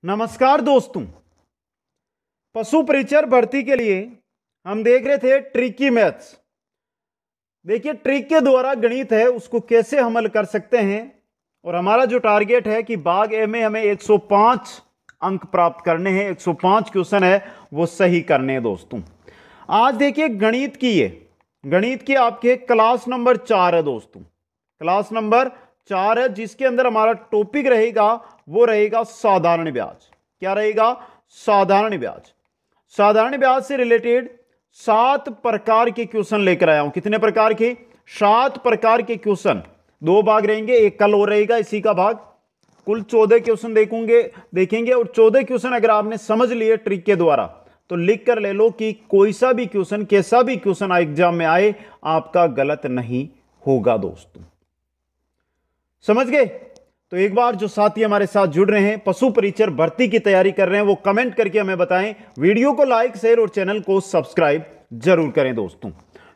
नमस्कार दोस्तों। पशु परिचर भर्ती के लिए हम देख रहे थे ट्रिकी मैथ्स। देखिए ट्रिक के द्वारा गणित है उसको कैसे हमल कर सकते हैं और हमारा जो टारगेट है कि भाग ए में हमें 105 अंक प्राप्त करने हैं। 105 क्वेश्चन है वो सही करने हैं दोस्तों। आज देखिए गणित की आपके क्लास नंबर 4 है दोस्तों। क्लास नंबर 4 है जिसके अंदर हमारा टॉपिक रहेगा वो रहेगा साधारण ब्याज। क्या रहेगा? साधारण ब्याज। साधारण ब्याज से रिलेटेड 7 प्रकार के क्वेश्चन लेकर आया हूं। कितने प्रकार के? 7 प्रकार के क्वेश्चन। 2 भाग रहेंगे, एक कल हो रहेगा इसी का भाग। कुल 14 क्वेश्चन देखेंगे और 14 क्वेश्चन अगर आपने समझ लिए ट्रिक के द्वारा तो लिख कर ले लो कि कोई सा भी क्वेश्चन कैसा भी क्वेश्चन एग्जाम में आए आपका गलत नहीं होगा दोस्तों। समझ गए? तो एक बार जो साथी हमारे साथ जुड़ रहे हैं, पशु परिचर भर्ती की तैयारी कर रहे हैं, वो कमेंट करके हमें बताएं। वीडियो को लाइक शेयर और चैनल को सब्सक्राइब जरूर करें दोस्तों।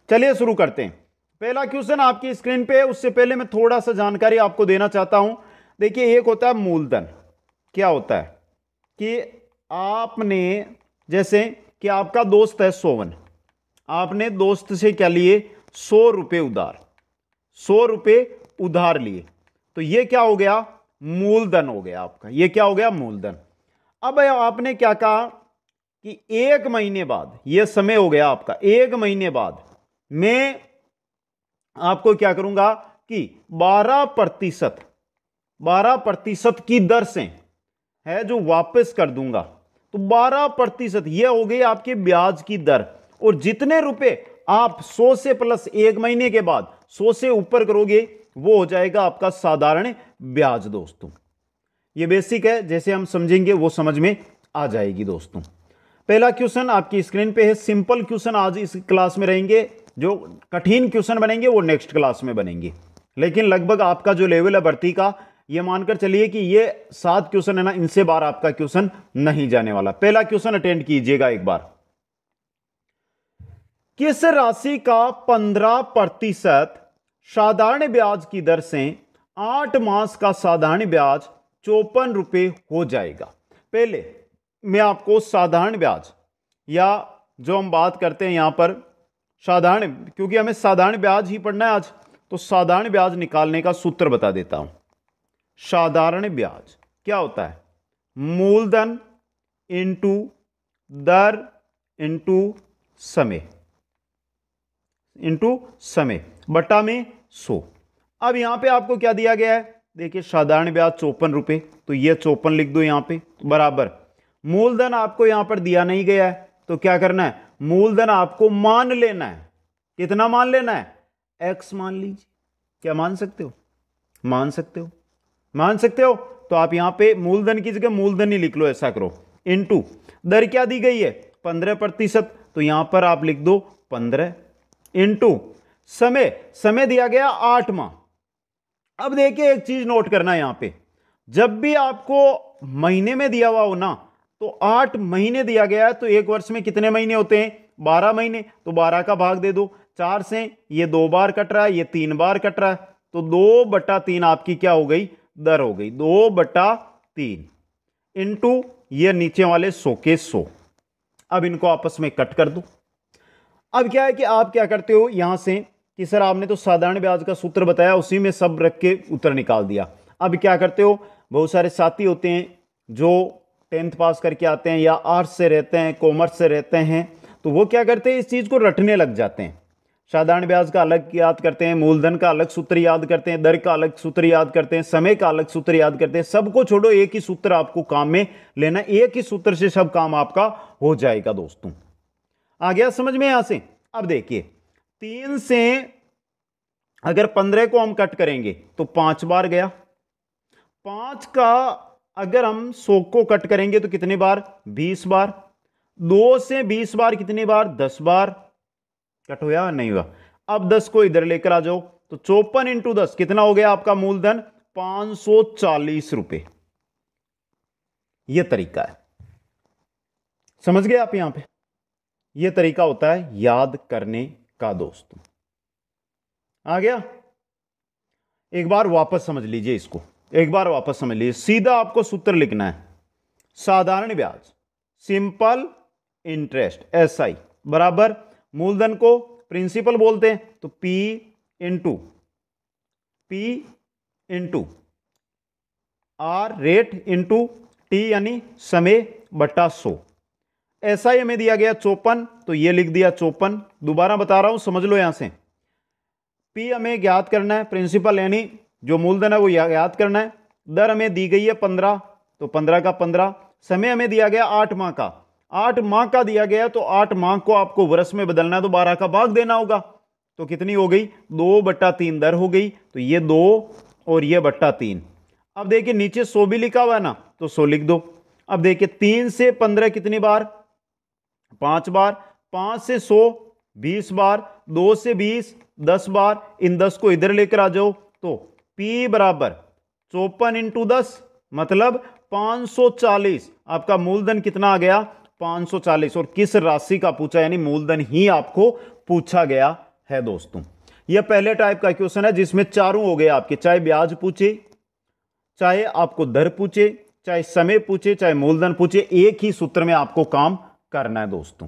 चलिए शुरू करते हैं। पहला क्वेश्चन आपकी स्क्रीन पे है। उससे पहले मैं थोड़ा सा जानकारी आपको देना चाहता हूं। देखिए एक होता है मूलधन। क्या होता है कि आपने जैसे कि आपका दोस्त है सोवन, आपने दोस्त से क्या लिए? 100 रुपए उधार। 100 रुपए उधार लिए तो ये क्या हो गया? मूलधन हो गया आपका। ये क्या हो गया? मूलधन। अब आपने क्या कहा कि 1 महीने बाद, ये समय हो गया आपका, 1 महीने बाद मैं आपको क्या करूंगा कि 12% की दर से है जो वापस कर दूंगा। तो 12% यह हो गई आपके ब्याज की दर। और जितने रुपए आप 100 से प्लस 1 महीने के बाद 100 से ऊपर करोगे वो हो जाएगा आपका साधारण ब्याज दोस्तों। ये बेसिक है, जैसे हम समझेंगे वो समझ में आ जाएगी दोस्तों। पहला क्वेश्चन आपकी स्क्रीन पे है। सिंपल क्वेश्चन आज इस क्लास में रहेंगे, जो कठिन क्वेश्चन बनेंगे वो नेक्स्ट क्लास में बनेंगे। लेकिन लगभग आपका जो लेवल है भर्ती का, ये मानकर चलिए कि ये 7 क्वेश्चन है ना, इनसे बार आपका क्वेश्चन नहीं जाने वाला। पहला क्वेश्चन अटेंड कीजिएगा एक बार। किस राशि का 15% साधारण ब्याज की दर से 8 मास का साधारण ब्याज 54 रुपए हो जाएगा? पहले मैं आपको साधारण ब्याज, या जो हम बात करते हैं यहां पर साधारण, क्योंकि हमें साधारण ब्याज ही पढ़ना है आज, तो साधारण ब्याज निकालने का सूत्र बता देता हूं। साधारण ब्याज क्या होता है? मूलधन इंटू दर इंटू समय बटा में 100। अब यहां पे आपको क्या दिया गया है? देखिए साधारण ब्याज 54 रुपए, तो ये 54 लिख दो यहां पे बराबर। मूलधन आपको यहां पर दिया नहीं गया है तो क्या करना है? मूलधन आपको मान लेना है। कितना मान लेना है? x मान लीजिए। क्या मान सकते हो? मान सकते हो। तो आप यहां पे मूलधन की जगह मूलधन ही लिख लो, ऐसा करो। इनटू दर क्या दी गई है? 15%, तो यहां पर आप लिख दो 15। इनटू समय दिया गया 8 माह। अब देखिए एक चीज नोट करना है यहां पे, जब भी आपको महीने में दिया हुआ हो ना, तो 8 महीने दिया गया है तो एक वर्ष में कितने महीने होते हैं? 12 महीने। तो 12 का भाग दे दो 4 से। ये 2 बार कट रहा है, ये 3 बार कट रहा है, तो 2/3 आपकी क्या हो गई? दर हो गई 2/3 इंटू ये नीचे वाले 100 के 100। अब इनको आपस में कट कर दो। अब क्या है कि आप क्या करते हो यहां से कि सर आपने तो साधारण ब्याज का सूत्र बताया, उसी में सब रख के उत्तर निकाल दिया। अब क्या करते हो, बहुत सारे साथी होते हैं जो 10th पास करके आते हैं या आर्ट्स से रहते हैं, कॉमर्स से रहते हैं, तो वो क्या करते हैं, इस चीज को रटने लग जाते हैं। साधारण ब्याज का अलग याद करते हैं, मूलधन का अलग सूत्र याद करते हैं, दर का अलग सूत्र याद करते हैं, समय का अलग सूत्र याद करते हैं। सबको छोड़ो, एक ही सूत्र आपको काम में लेना, एक ही सूत्र से सब काम आपका हो जाएगा दोस्तों। आ गया समझ में यहां से? अब देखिए 3 से अगर 15 को हम कट करेंगे तो 5 बार गया। 5 का अगर हम 100 को कट करेंगे तो कितने बार? 20 बार। 2 से 20 बार कितनी बार? 10 बार। कट हुआ? नहीं हुआ। अब 10 को इधर लेकर आ जाओ, तो 54 इंटू 10 कितना हो गया आपका मूलधन? 540 रुपए। यह तरीका है, समझ गए आप? यहां पे यह तरीका होता है याद करने का दोस्तों। आ गया? एक बार वापस समझ लीजिए इसको, एक बार वापस समझ लीजिए। सीधा आपको सूत्र लिखना है। साधारण ब्याज, सिंपल इंटरेस्ट, एसआई बराबर मूलधन को प्रिंसिपल बोलते हैं तो P into R rate into T यानी समय बटा 100। एसआई हमें दिया गया 54 तो ये लिख दिया 54। दोबारा बता रहा हूं, समझ लो यहां से। पी हमें ज्ञात करना है, प्रिंसिपल यानी जो मूलधन है वो ज्ञात करना है। दर हमें दी गई है 15 तो 15 का 15। समय हमें दिया गया 8 माह का, 8 माह का दिया गया तो 8 माह को आपको वर्ष में बदलना है तो 12 का भाग देना होगा। तो कितनी हो गई 2/3 दर हो गई, तो ये 2 और ये बट्टा 3। अब देखिए नीचे 100 भी लिखा हुआ है ना तो 100 लिख दो। अब देखिए 3 से 15 कितनी बार, 5 बार, 5 से 100 20 बार, 2 से 20 10 बार। इन 10 को इधर लेकर आ जाओ तो P बराबर 54 इंटू 10 मतलब 540। आपका मूलधन कितना आ गया 540। और किस राशि का पूछा, यानी मूलधन ही आपको पूछा गया है दोस्तों। यह पहले टाइप का क्वेश्चन है जिसमें चारों हो गए आपके, चाहे ब्याज पूछे, चाहे आपको दर पूछे, चाहे समय पूछे, चाहे मूलधन पूछे, एक ही सूत्र में आपको काम करना है दोस्तों।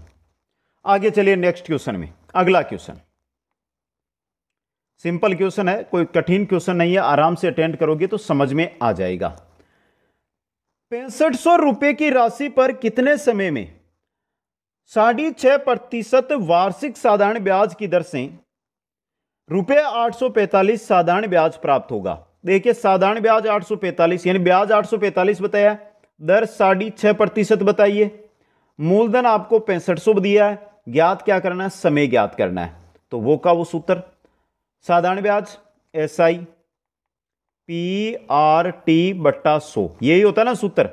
आगे चलिए नेक्स्ट क्वेश्चन में। अगला क्वेश्चन सिंपल क्वेश्चन है, कोई कठिन क्वेश्चन नहीं है, आराम से अटेंड करोगे तो समझ में आ जाएगा। 6500 रुपए की राशि पर कितने समय में 6.5% वार्षिक साधारण ब्याज की दर से ₹845 साधारण ब्याज प्राप्त होगा। देखिए साधारण ब्याज 845 यानी ब्याज 845 बताया, दर 6.5% बताइए, मूलधन आपको 6500 दिया है, ज्ञात क्या करना है, समय ज्ञात करना है। तो वो का वो सूत्र, साधारण ब्याज SI PRT बट्टा 100, यही होता है ना सूत्र।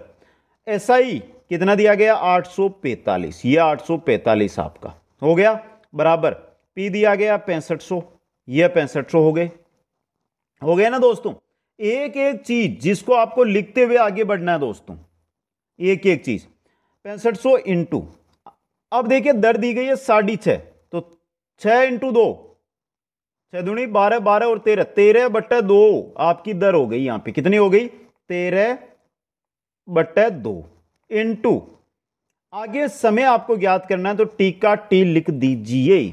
SI कितना दिया गया 845, ये 845 आपका हो गया बराबर, P दिया गया 6500, ये 6500 हो गए ना दोस्तों। एक एक चीज जिसको आपको लिखते हुए आगे बढ़ना है दोस्तों, एक एक चीज। 6500 इंटू, अब देखिए दर दी गई है 6.5 तो 6 इंटू 2, 6 दूनी 12, 12 और 13, 13/2 आपकी दर हो गई। यहां पे कितनी हो गई 13/2 इंटू आगे समय आपको ज्ञात करना है तो टी का टी लिख दीजिए,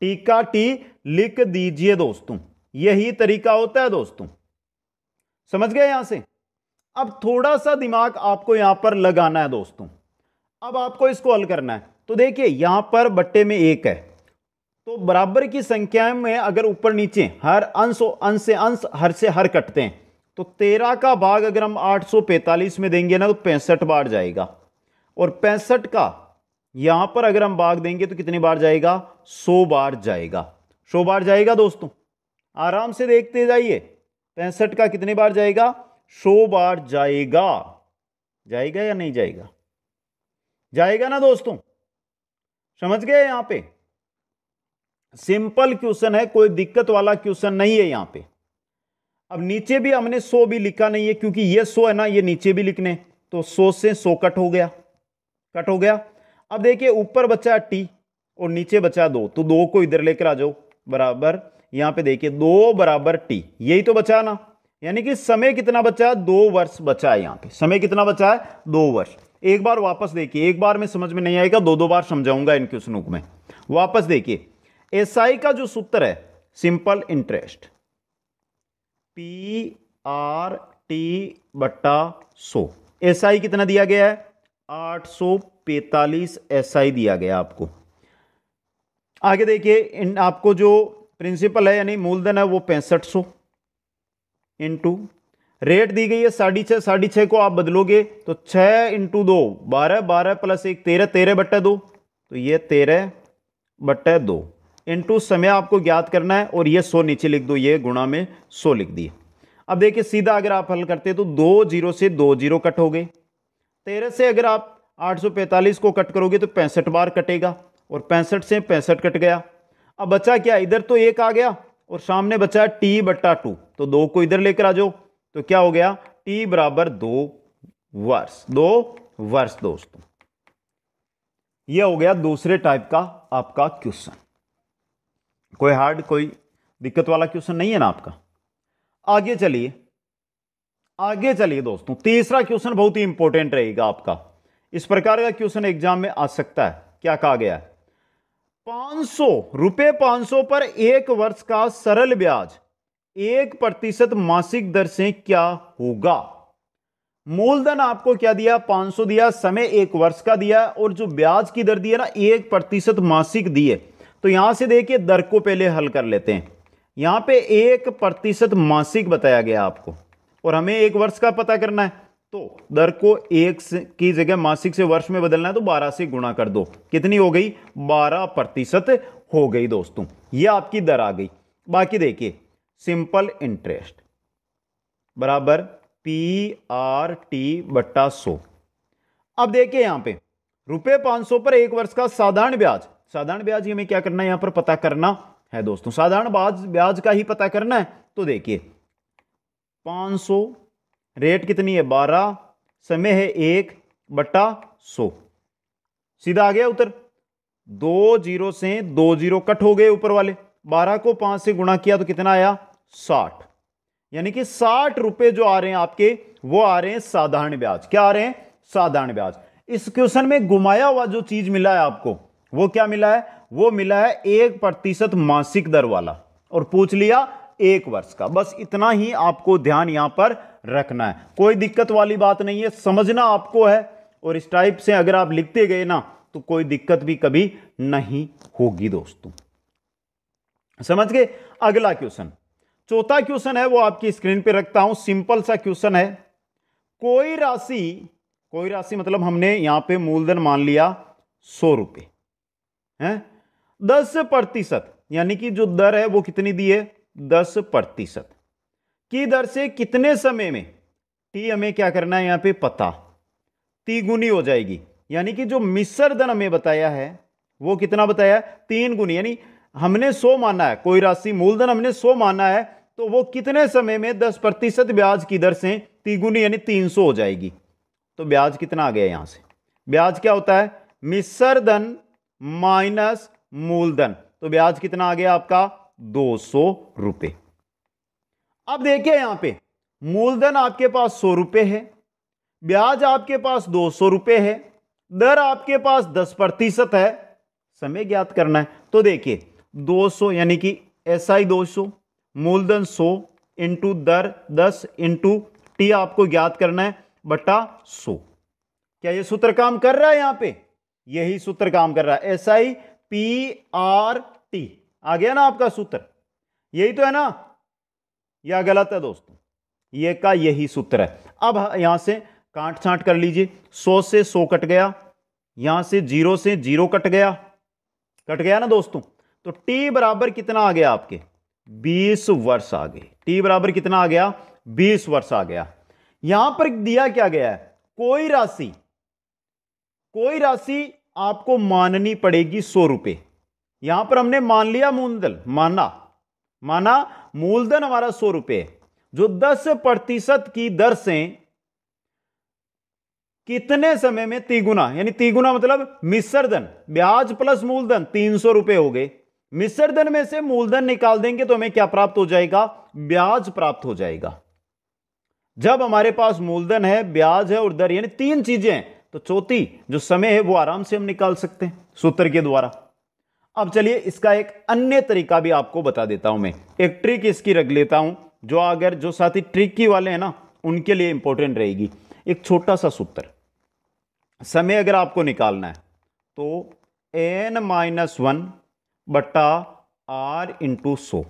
टी का टी लिख दीजिए दोस्तों। यही तरीका होता है दोस्तों, समझ गए यहां से। अब थोड़ा सा दिमाग आपको यहां पर लगाना है दोस्तों। अब आपको इसको हल करना है तो देखिए यहां पर बट्टे में 1 है तो बराबर की संख्या में अगर ऊपर नीचे हर अंश से अंश हर से हर कटते हैं तो 13 का भाग अगर हम 845 में देंगे ना तो 65 बार जाएगा, और 65 का यहां पर अगर हम भाग देंगे तो कितनी बार जाएगा 100 बार जाएगा। 100 बार जाएगा दोस्तों, आराम से देखते जाइए। 65 का कितनी बार जाएगा 100 बार जाएगा। जाएगा या नहीं जाएगा, जाएगा ना दोस्तों, समझ गए। यहां पे सिंपल क्वेश्चन है, कोई दिक्कत वाला क्वेश्चन नहीं है यहां पे। अब नीचे भी हमने 100 भी लिखा नहीं है क्योंकि ये 100 है ना, ये नीचे भी लिखने, तो 100 से 100 कट हो गया, कट हो गया। अब देखिए ऊपर बचा टी और नीचे बचा 2 तो 2 को इधर लेकर आ जाओ बराबर, यहां पे देखिए 2 बराबर टी, यही तो बचा ना, यानी कि समय कितना बचा है 2 वर्ष बचा है। यहां पे समय कितना बचा है 2 वर्ष। एक बार वापस देखिए, एक बार में समझ में नहीं आएगा, 2-2 बार समझाऊंगा इन क्वेश्चनों में। वापस देखिए एसआई का जो सूत्र है सिंपल इंटरेस्ट PRT बट्टा 100, एसआई कितना दिया गया है 845 एसआई दिया गया आपको। आगे देखिए इन आपको जो प्रिंसिपल है यानी मूलधन है वो 6500 इंटू रेट दी गई है 6.5, 6.5 को आप बदलोगे तो 6 इंटू 2 12, 12 प्लस 1 13, 13/2 तो ये 13/2 इंटू समय आपको ज्ञात करना है और ये 100 नीचे लिख दो, ये गुणा में 100 लिख दिए। अब देखिए सीधा अगर आप हल करते तो 2 0 से 2 0 कट हो गए, 13 से अगर आप 845 को कट करोगे तो 65 बार कटेगा और 65 से 65 कट गया। अब बचा क्या, इधर तो 1 आ गया और सामने बचा T/2 तो 2 को इधर लेकर आ जाओ तो क्या हो गया T बराबर 2 वर्ष, 2 वर्ष दोस्तों। यह हो गया दूसरे टाइप का आपका क्वेश्चन। कोई हार्ड कोई दिक्कत वाला क्वेश्चन नहीं है ना आपका। आगे चलिए, आगे चलिए दोस्तों, तीसरा क्वेश्चन बहुत ही इंपॉर्टेंट रहेगा आपका। इस प्रकार का क्वेश्चन एग्जाम में आ सकता है। क्या कहा गया है? 500 पर 1 वर्ष का सरल ब्याज 1% मासिक दर से क्या होगा? मूलधन आपको क्या दिया? 500 दिया, समय 1 वर्ष का दिया, और जो ब्याज की दर दी है ना 1% मासिक दी है। तो यहां से देखिए दर को पहले हल कर लेते हैं। यहां पे 1% मासिक बताया गया आपको, और हमें 1 वर्ष का पता करना है। तो दर को 1 की जगह मासिक से वर्ष में बदलना है, तो 12 से गुणा कर दो। कितनी हो गई? 12% हो गई दोस्तों। यह आपकी दर आ गई। बाकी देखिए, सिंपल इंटरेस्ट बराबर PRT/100। अब देखिए यहां पे ₹500 पर 1 वर्ष का साधारण ब्याज, साधारण ब्याज हमें क्या करना है? यहां पर पता करना है दोस्तों, साधारण ब्याज का ही पता करना है। तो देखिए 500, रेट कितनी है? 12, समय है 1/100। सीधा आ गया उत्तर। 2 जीरो से 2 जीरो कट हो गए ऊपर वाले। 12 को 5 से गुणा किया तो कितना आया? 60। यानी कि 60 रुपए जो आ रहे हैं आपके, वो आ रहे हैं साधारण ब्याज। क्या आ रहे हैं? साधारण ब्याज। इस क्वेश्चन में घुमाया हुआ जो चीज मिला है आपको, वो क्या मिला है? वो मिला है 1% मासिक दर वाला, और पूछ लिया 1 वर्ष का। बस इतना ही आपको ध्यान यहां पर रखना है। कोई दिक्कत वाली बात नहीं है, समझना आपको है। और इस टाइप से अगर आप लिखते गए ना, तो कोई दिक्कत भी कभी नहीं होगी दोस्तों। समझ गए? अगला क्वेश्चन, चौथा क्वेश्चन है, वो आपकी स्क्रीन पे रखता हूं। सिंपल सा क्वेश्चन है। कोई राशि मतलब हमने यहां पे मूलधन मान लिया 100 रुपए है। 10% यानी कि जो दर है वो कितनी दी है? 10% की दर से कितने समय में, टी हमें क्या करना है यहां पे पता, तिगुनी हो जाएगी। यानी कि जो मिश्र धन हमें बताया है वो कितना बताया? 3 गुनी। यानी हमने 100 माना है, कोई राशि मूलधन हमने 100 माना है, तो वो कितने समय में 10% ब्याज की दर से तिगुनी यानी 300 हो जाएगी। तो ब्याज कितना आ गया यहां से? ब्याज क्या होता है? मिश्र धन माइनस मूलधन। तो ब्याज कितना आ गया आपका? 200 रुपए। अब देखिए यहां पे मूलधन आपके पास 100 रुपए है, ब्याज आपके पास 200 रुपए है, दर आपके पास 10% है, समय ज्ञात करना है। तो देखिए 200 यानी कि SI 200, मूलधन 100 इंटू दर 10 इंटू टी आपको ज्ञात करना है बटा 100। क्या यह सूत्र काम कर रहा है? यहां पे यही सूत्र काम कर रहा है। SIPRT आ गया ना आपका सूत्र? यही तो है ना, या गलत है दोस्तों? ये का यही सूत्र है। अब यहां से काट छांट कर लीजिए। 100 से 100 कट गया, यहां से 0 से 0 कट गया ना दोस्तों। तो टी बराबर कितना आ गया आपके? 20 वर्ष आ गए। टी बराबर कितना आ गया? 20 वर्ष आ गया। यहां पर दिया क्या गया है? कोई राशि आपको माननी पड़ेगी 100 रुपए। यहां पर हमने मान लिया मूलधन, माना मूलधन हमारा 100 रुपए, जो 10% की दर से कितने समय में तिगुना, यानी तिगुना मतलब मिश्र धन, ब्याज प्लस मूलधन 300 रुपए हो गए। मिश्र धन में से मूलधन निकाल देंगे तो हमें क्या प्राप्त हो जाएगा? ब्याज प्राप्त हो जाएगा। जब हमारे पास मूलधन है, ब्याज है और दर, यानी 3 चीजें हैं, तो चौथी जो समय है वो आराम से हम निकाल सकते हैं सूत्र के द्वारा। अब चलिए इसका एक अन्य तरीका भी आपको बता देता हूं। मैं एक ट्रिक इसकी रख लेता हूं, जो साथी ट्रिक की वाले हैं ना, उनके लिए इंपॉर्टेंट रहेगी। एक छोटा सा सूत्र, समय अगर आपको निकालना है तो n-1 बटा r इंटू 100।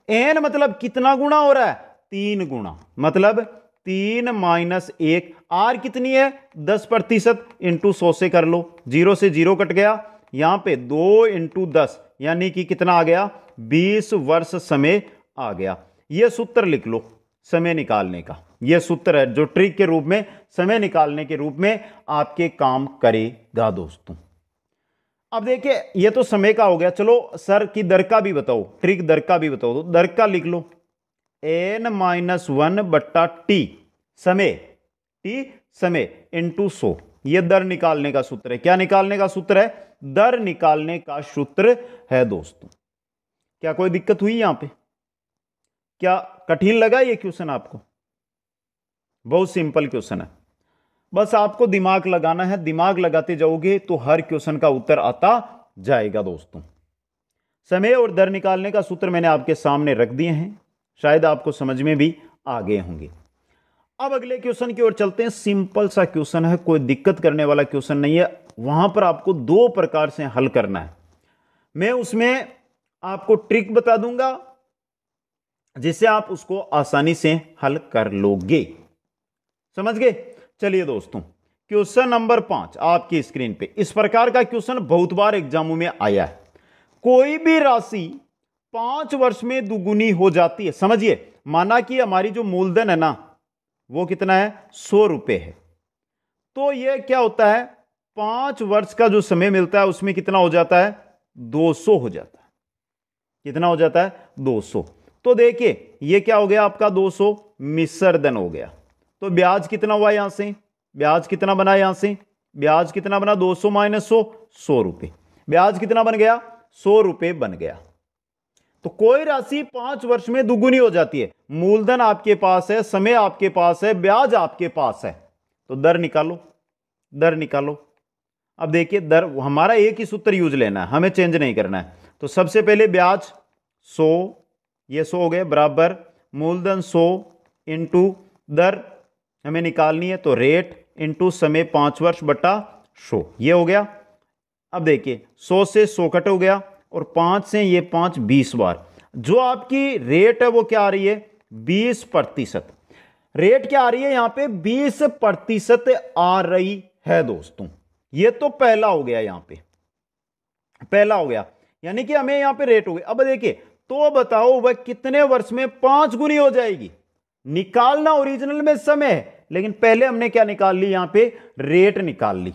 n मतलब कितना गुना हो रहा है? 3 गुना, मतलब 3 माइनस 1। r कितनी है? 10% इंटू 100 से कर लो, 0 से 0 कट गया। यहां पे 2 इंटू 10 यानी कि कितना आ गया? 20 वर्ष समय आ गया। यह सूत्र लिख लो समय निकालने का। यह सूत्र है जो ट्रिक के रूप में, समय निकालने के रूप में आपके काम करेगा दोस्तों। अब देखिए यह तो समय का हो गया। चलो सर की दर का भी बताओ, ट्रिक दर का भी बताओ। तो दर का लिख लो n-1 बट्टा टी समय इंटू 100। यह दर निकालने का सूत्र है। क्या निकालने का सूत्र है? दर निकालने का सूत्र है दोस्तों। क्या कोई दिक्कत हुई यहां पे? क्या कठिन लगा ये क्वेश्चन आपको? बहुत सिंपल क्वेश्चन है, बस आपको दिमाग लगाना है, दिमाग लगाते जाओगे तो हर क्वेश्चन का उत्तर आता जाएगा दोस्तों। समय और दर निकालने का सूत्र मैंने आपके सामने रख दिए हैं, शायद आपको समझ में भी आ गए होंगे। अब अगले क्वेश्चन की ओर चलते हैं। सिंपल सा क्वेश्चन है, कोई दिक्कत करने वाला क्वेश्चन नहीं है। वहां पर आपको दो प्रकार से हल करना है। मैं उसमें आपको ट्रिक बता दूंगा जिससे आप उसको आसानी से हल कर लोगे। समझ गए? चलिए दोस्तों, क्वेश्चन नंबर 5 आपकी स्क्रीन पे। इस प्रकार का क्वेश्चन बहुत बार एग्जामों में आया है। कोई भी राशि 5 वर्ष में दुगुनी हो जाती है। समझिए, माना कि हमारी जो मूलधन है ना वो कितना है, 100 रुपए है। तो ये क्या होता है, 5 वर्ष का जो समय मिलता है उसमें कितना हो जाता है, 200 हो जाता है। कितना हो जाता है, 200। तो देखिए ये क्या हो गया आपका, 200 मिश्र धन हो गया। तो ब्याज कितना हुआ यहां से, ब्याज कितना बना यहां से, ब्याज कितना बना, 200 माइनस 100, 100 रुपए। ब्याज कितना बन गया, 100 रुपए बन गया। तो कोई राशि 5 वर्ष में दुगुनी हो जाती है। मूलधन आपके पास है, समय आपके पास है, ब्याज आपके पास है, तो दर निकालो, दर निकालो। अब देखिए दर, हमारा एक ही सूत्र यूज लेना है, हमें चेंज नहीं करना है। तो सबसे पहले ब्याज 100, ये 100 हो गए, बराबर मूलधन 100 इंटू दर हमें निकालनी है, तो रेट इंटू समय 5 वर्ष बटा 100, ये हो गया। अब देखिए 100 से 100 कट हो गया और 5 से ये 5 20 बार। जो आपकी रेट है वो क्या आ रही है, 20%। रेट क्या आ रही है यहां पे, 20% आ रही है दोस्तों। ये तो पहला हो गया, यहां पे पहला हो गया, यानी कि हमें यहां पे रेट हो गया। अब देखिए, तो बताओ वह कितने वर्ष में 5 गुनी हो जाएगी। निकालना ओरिजिनल में समय है, लेकिन पहले हमने क्या निकाल ली, यहां पे रेट निकाल ली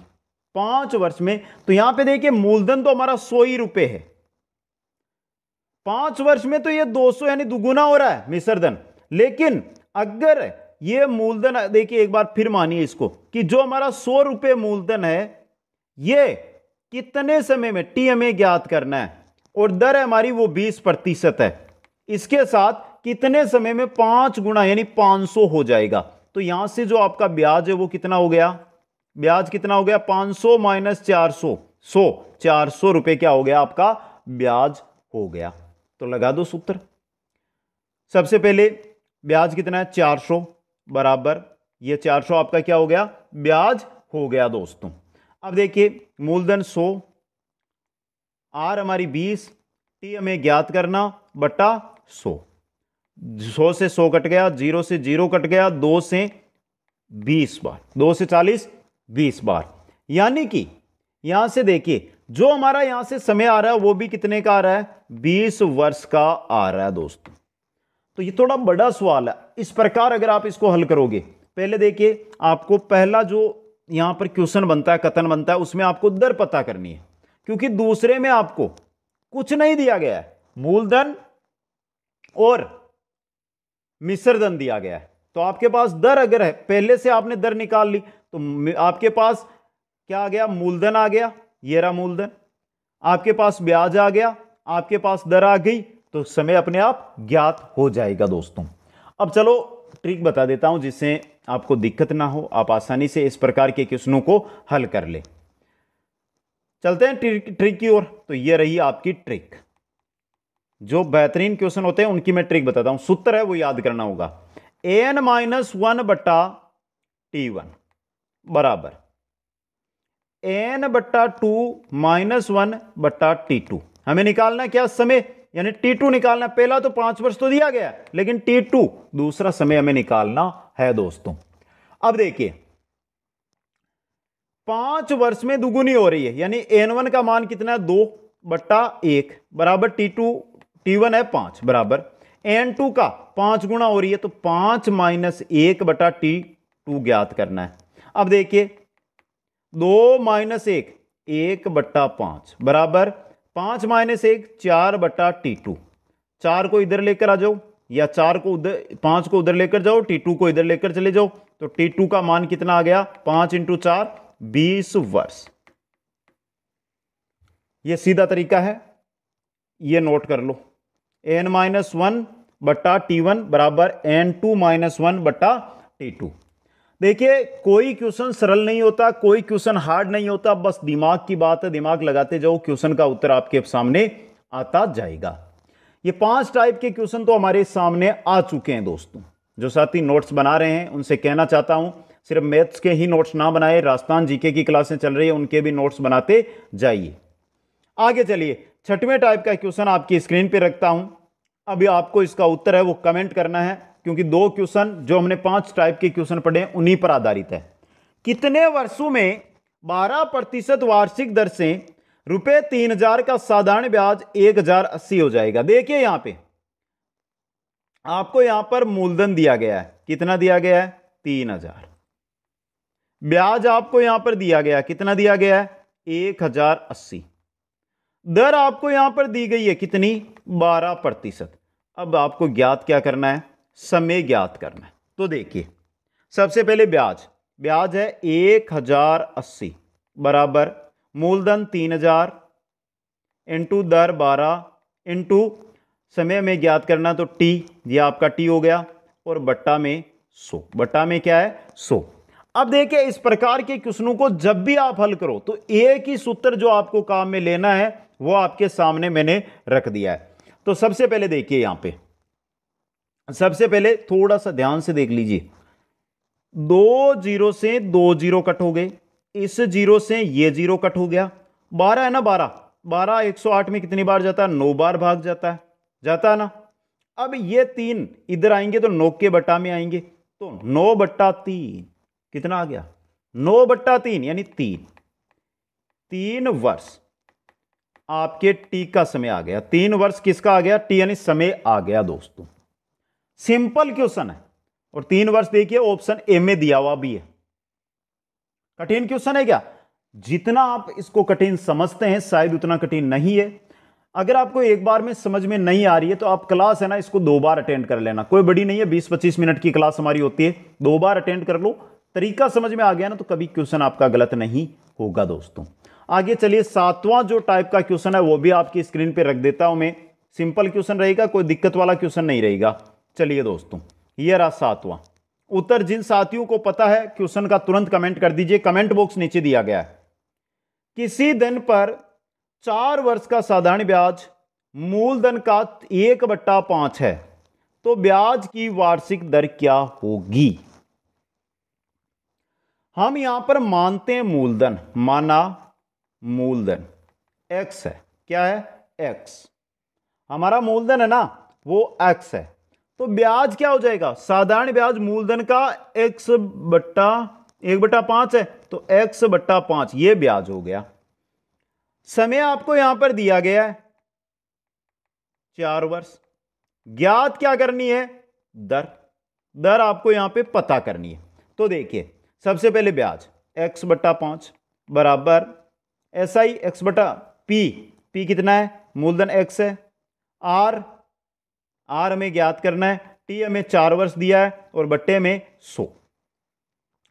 5 वर्ष में। तो यहां पे देखिए मूलधन तो हमारा 100 ही रुपए है, 5 वर्ष में तो ये 200 यानी दुगुना हो रहा है मिश्रधन। लेकिन अगर ये मूलधन, देखिए एक बार फिर मानिए इसको, कि जो हमारा 100 रुपए मूलधन है ये कितने समय में, टी हमें ज्ञात करना है, और दर है हमारी वो 20% है। इसके साथ कितने समय में 5 गुना यानी 500 हो जाएगा। तो यहां से जो आपका ब्याज है वो कितना हो गया, ब्याज कितना हो गया, 500 माइनस 400, 400 रुपए क्या हो गया आपका, ब्याज हो गया। तो लगा दो सूत्र। सबसे पहले ब्याज कितना है, 400, बराबर ये 400 आपका क्या हो गया, ब्याज हो गया दोस्तों। अब देखिए मूलधन 100, आर हमारी 20, टी हमें ज्ञात करना बटा 100। 100 से 100 कट गया, 0 से 0 कट गया, 2 से 20 बार, 2 से 40, 20 बार। यानी कि यहां से देखिए जो हमारा यहां से समय आ रहा है वो भी कितने का आ रहा है, 20 वर्ष का आ रहा है दोस्तों। तो ये थोड़ा बड़ा सवाल है। इस प्रकार अगर आप इसको हल करोगे, पहले देखिए आपको पहला जो यहां पर क्वेश्चन बनता है, कथन बनता है, उसमें आपको दर पता करनी है, क्योंकि दूसरे में आपको कुछ नहीं दिया गया है, मूलधन और मिश्रधन दिया गया है। तो आपके पास दर अगर है, पहले से आपने दर निकाल ली, तो आपके पास क्या आ गया, मूलधन आ गया, ये रहा मूलधन, आपके पास ब्याज आ गया, आपके पास दर आ गई, तो समय अपने आप ज्ञात हो जाएगा दोस्तों। अब चलो ट्रिक बता देता हूं जिससे आपको दिक्कत ना हो, आप आसानी से इस प्रकार के क्वेश्चनों को हल कर ले। चलते हैं ट्रिक की ओर। तो ये रही आपकी ट्रिक। जो बेहतरीन क्वेश्चन होते हैं उनकी मैं ट्रिक बताता हूं। सूत्र है वो याद करना होगा, n-1 बटा T1 बराबर n/2 -1 बटा T2। हमें निकालना क्या, समय, यानी T2 निकालना। पहला तो 5 वर्ष तो दिया गया, लेकिन T2 दूसरा समय हमें निकालना है दोस्तों। अब देखिए 5 वर्ष में दुगुनी हो रही है, यानी n1 का मान कितना है, 2/1 बराबर T1 है 5, बराबर n2 का 5 गुना हो रही है, तो 5 माइनस 1 बटा T2 ज्ञात करना है। अब देखिए 2 माइनस 1, 1/5 बराबर 5 माइनस 1, 4 T2। 4 को इधर लेकर आ जाओ, या 4 को उधर, 5 को उधर लेकर जाओ, T2 को इधर लेकर चले जाओ, तो T2 का मान कितना आ गया, 5 × 4 20 वर्ष। यह सीधा तरीका है, ये नोट कर लो। n-1 बटा T1 बराबर n2 -1 बटा T2। देखिए कोई क्वेश्चन सरल नहीं होता, कोई क्वेश्चन हार्ड नहीं होता, बस दिमाग की बात है, दिमाग लगाते जाओ, क्वेश्चन का उत्तर आपके सामने आता जाएगा। ये 5 टाइप के क्वेश्चन तो हमारे सामने आ चुके हैं दोस्तों। जो साथी नोट्स बना रहे हैं उनसे कहना चाहता हूं सिर्फ मैथ्स के ही नोट्स ना बनाए, राजस्थान जीके की क्लासें चल रही है उनके भी नोट्स बनाते जाइए। आगे चलिए, 6वें टाइप का क्वेश्चन आपकी स्क्रीन पे रखता हूं। अभी आपको इसका उत्तर है वो कमेंट करना है, क्योंकि 2 क्वेश्चन जो हमने 5 टाइप के क्वेश्चन पढ़े हैं उन्हीं पर आधारित है। कितने वर्षों में 12% वार्षिक दर से रुपए 3000 का साधारण ब्याज 1080 हो जाएगा? देखिए यहां पे आपको यहां पर मूलधन दिया गया है, कितना दिया गया है? 3000। ब्याज आपको यहां पर दिया गया, कितना दिया गया है? 1080। दर आपको यहां पर दी गई है कितनी? 12%। अब आपको ज्ञात क्या करना है? समय ज्ञात करना है। तो देखिए सबसे पहले ब्याज है 1080 बराबर मूलधन 3000 इंटू दर 12 इंटू समय में ज्ञात करना तो टी, ये आपका टी हो गया, और बट्टा में 100। बट्टा में क्या है? 100। अब देखिए इस प्रकार के क्वेश्चनों को जब भी आप हल करो तो एक ही सूत्र जो आपको काम में लेना है वो आपके सामने मैंने रख दिया है। तो सबसे पहले देखिए यहां पे, सबसे पहले थोड़ा सा ध्यान से देख लीजिए, 2 जीरो से 2 जीरो कट हो गए, इस जीरो से ये जीरो कट हो गया, 12 है ना, 12 108 में कितनी बार जाता है? 9 बार भाग जाता है ना। अब ये 3 इधर आएंगे तो 9 के बट्टा में आएंगे, तो 9/3 कितना आ गया? 9/3 यानी 3 वर्ष आपके टी का समय आ गया। 3 वर्ष किसका आ गया? टी यानी समय आ गया दोस्तों। सिंपल क्वेश्चन है, और 3 वर्ष देखिए ऑप्शन ए में दिया हुआ भी है। कठिन क्वेश्चन है क्या? जितना आप इसको कठिन समझते हैं शायद उतना कठिन नहीं है। अगर आपको एक बार में समझ में नहीं आ रही है तो आप क्लास है ना इसको 2 बार अटेंड कर लेना, कोई बड़ी नहीं है, 20-25 मिनट की क्लास हमारी होती है, 2 बार अटेंड कर लो, तरीका समझ में आ गया ना तो कभी क्वेश्चन आपका गलत नहीं होगा दोस्तों। आगे चलिए 7वां जो टाइप का क्वेश्चन है वो भी आपकी स्क्रीन पे रख देता हूं मैं। सिंपल क्वेश्चन रहेगा, कोई दिक्कत वाला क्वेश्चन नहीं रहेगा। चलिए दोस्तों ये रहा 7वां उत्तर। जिन साथियों को पता है क्वेश्चन का तुरंत कमेंट कर दीजिए, कमेंट बॉक्स नीचे दिया गया है। किसी धन पर 4 वर्ष का साधारण ब्याज मूलधन का 1/5 है तो ब्याज की वार्षिक दर क्या होगी? हम यहां पर मानते हैं मूलधन, माना मूलधन x है, क्या है? x। हमारा मूलधन है ना वो x है, तो ब्याज क्या हो जाएगा? साधारण ब्याज मूलधन का x/1/5 है, तो x/5 ये ब्याज हो गया। समय आपको यहां पर दिया गया है 4 वर्ष। ज्ञात क्या करनी है? दर आपको यहां पे पता करनी है। तो देखिए सबसे पहले ब्याज x/5 बराबर SI x/p कितना है? मूलधन x है, r हमें ज्ञात करना है, t हमें 4 वर्ष दिया है, और बट्टे में 100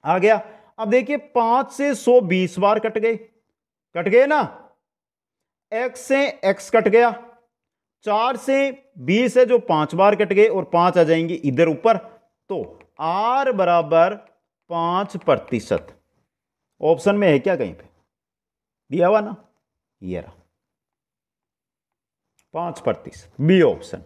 आ गया। अब देखिए 5 से 100 20 बार कट गए ना, x से x कट गया, 4 से 20 है जो 5 बार कट गए, और 5 आ जाएंगे इधर ऊपर, तो r बराबर 5%। ऑप्शन में है क्या? कहीं पे दिया हुआ ना, ये रहा 5%, बी ऑप्शन।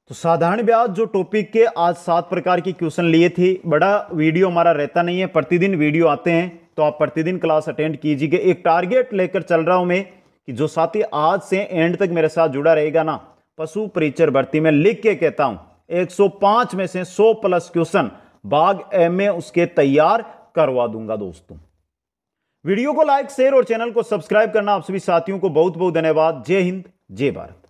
तो साधारण ब्याज जो टॉपिक के आज 7 प्रकार के क्वेश्चन लिए थे, बड़ा वीडियो हमारा रहता नहीं है, प्रतिदिन वीडियो आते हैं, तो आप प्रतिदिन क्लास अटेंड कीजिए। एक टारगेट लेकर चल रहा हूं मैं कि जो साथी आज से एंड तक मेरे साथ जुड़ा रहेगा ना, पशु परिचर भर्ती में लिख के कहता हूं 105 में से 100+ क्वेश्चन भाग ए में उसके तैयार करवा दूंगा दोस्तों। वीडियो को लाइक, शेयर और चैनल को सब्सक्राइब करना आप सभी साथियों को बहुत बहुत धन्यवाद। जय हिंद, जय भारत।